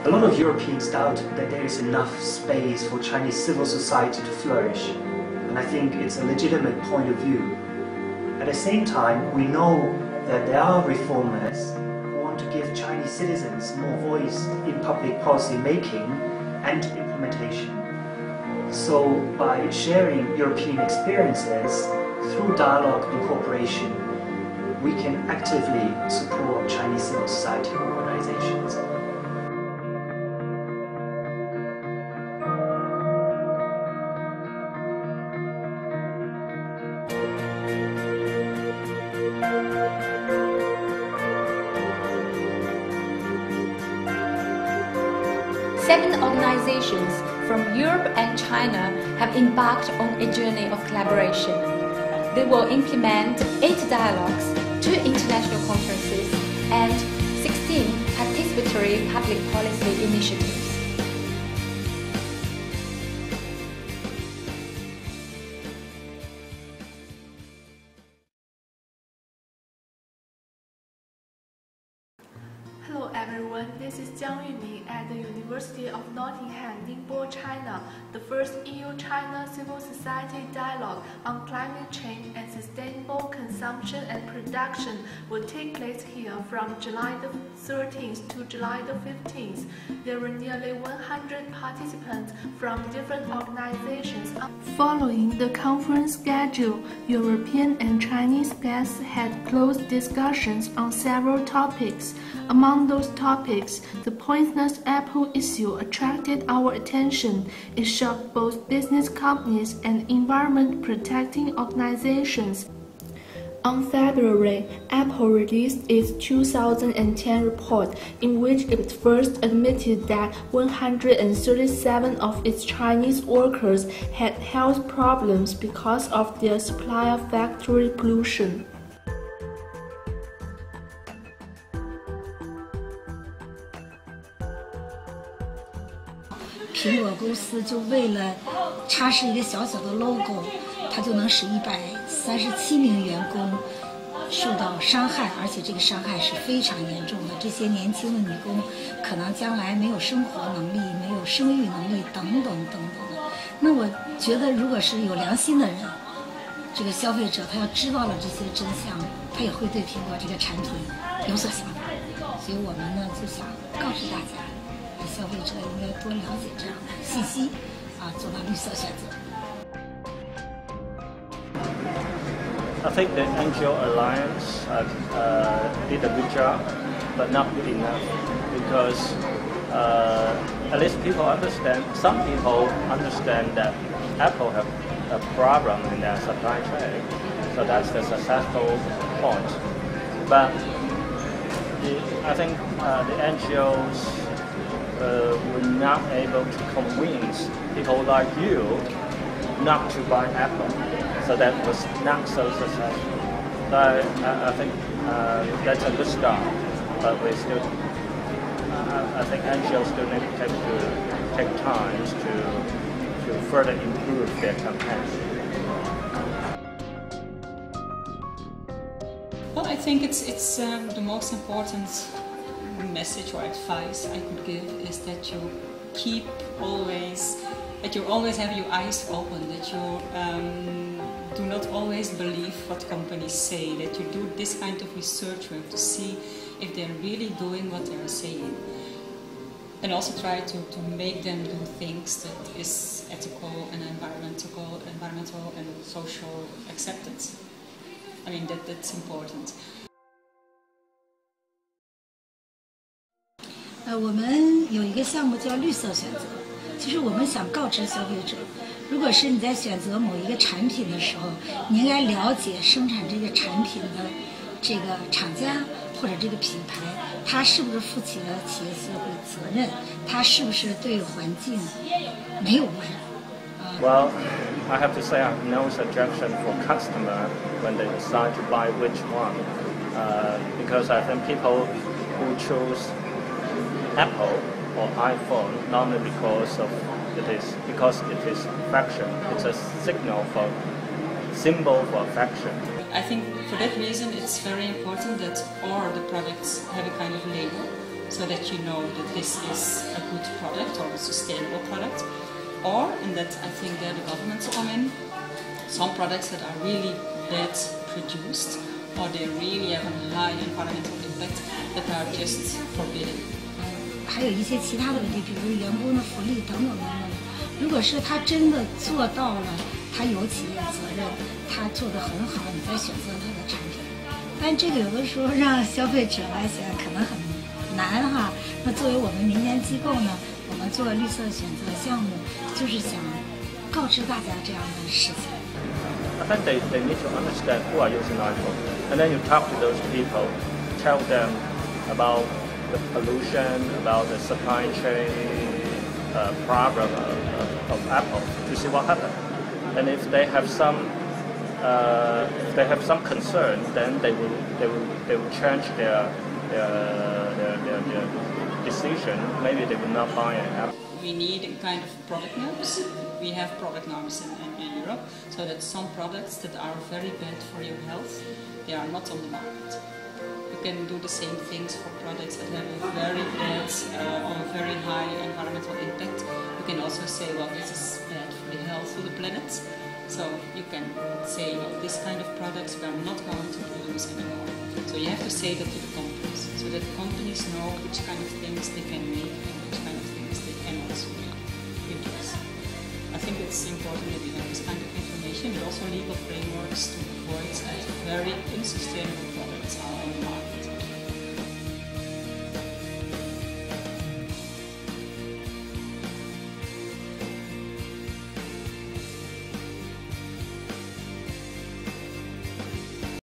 A lot of Europeans doubt that there is enough space for Chinese civil society to flourish, and I think it's a legitimate point of view. At the same time, we know that there are reformers who want to give Chinese citizens more voice in public policy making and implementation. So by sharing European experiences through dialogue and cooperation, we can actively support Chinese civil society organizations. Seven organizations from Europe and China have embarked on a journey of collaboration. They will implement 8 dialogues, 2 international conferences, and 16 participatory public policy initiatives. Hello everyone, this is Jiang at the University of Nottingham, Ningbo, China. The first EU-China civil society dialogue on climate change and sustainable consumption and production will take place here from July the 13th to July the 15th. There were nearly 100 participants from different organizations. Following the conference schedule, European and Chinese guests had close discussions on several topics. Among those topics, the poisonous apple issue attracted our attention. It shocked both business companies and environment-protecting organizations. On February, Apple released its 2010 report, in which it first admitted that 137 of its Chinese workers had health problems because of their supply of factory pollution. 苹果公司就为了插上一个小小的 logo， 它就能使137名员工受到伤害，而且这个伤害是非常严重的。这些年轻的女工可能将来没有生活能力、没有生育能力等等等等的。那我觉得，如果是有良心的人，这个消费者他要知道了这些真相，他也会对苹果这个产品有所想法。所以我们呢就想告诉大家。 消费者应该多了解这样的信息，做到绿色选择。 I think the NGO Alliance did a good job, but not good enough because at least people understand. Some people understand that Apple have a problem in their supply chain, so that's the successful point. But I think the NGOs. Were not able to convince people like you not to buy Apple, so that was not so successful. So I think that's a good start, but we still, I think NGOs still need to take time to further improve their campaign. Well, I think it's the most important message or advice I could give is that you always have your eyes open, that you do not always believe what companies say, that you do this kind of research work to see if they're really doing what they're saying, and also try to make them do things that is ethical and environmental and social acceptance. I mean that's important. 我们有一个项目叫绿色选择，其实我们想告知消费者，如果是你在选择某一个产品的时候，你应该了解生产这个产品的这个厂家或者这个品牌，它是不是负起了企业社会责任，它是不是对环境没有污染。Well, I have to say I have no suggestion for customer when they decide to buy which one, because I think people who choose Apple or iPhone normally because it is affection. It's a symbol for affection. I think for that reason it's very important that all the products have a kind of label so that you know that this is a good product or a sustainable product. Or, and that I think that the governments come in, some products that are really bad produced or they really have a high environmental impact that are just forbidden. 还有一些其他的问题，比如员工的福利等等等等。如果是他真的做到了，他有企业责任，他做得很好，你再选择他的产品。但这个有的时候让消费者来想可能很难哈。那作为我们民间机构呢，我们做绿色选择项目，就是想告知大家这样的事情。I think they need to understand who are using iPhone, and then you talk to those people, tell them about the pollution, about the supply chain problem of Apple, to see what happens. And if they have some concern, then they will change their decision. Maybe they will not buy an Apple. We need kind of product norms. We have product norms in Europe, so that some products that are very bad for your health, they are not on the market. You can do the same things for products that have a very bad or a very high environmental impact. You can also say, well, this is bad for the health of the planet. So you can say, well, this kind of products we are not going to use anymore. So you have to say that to the companies, so that companies know which kind of things they can make and which kind of things they cannot reduce. I think it's important that we have this kind of information, but also legal frameworks to avoid that very unsustainable products are on the market.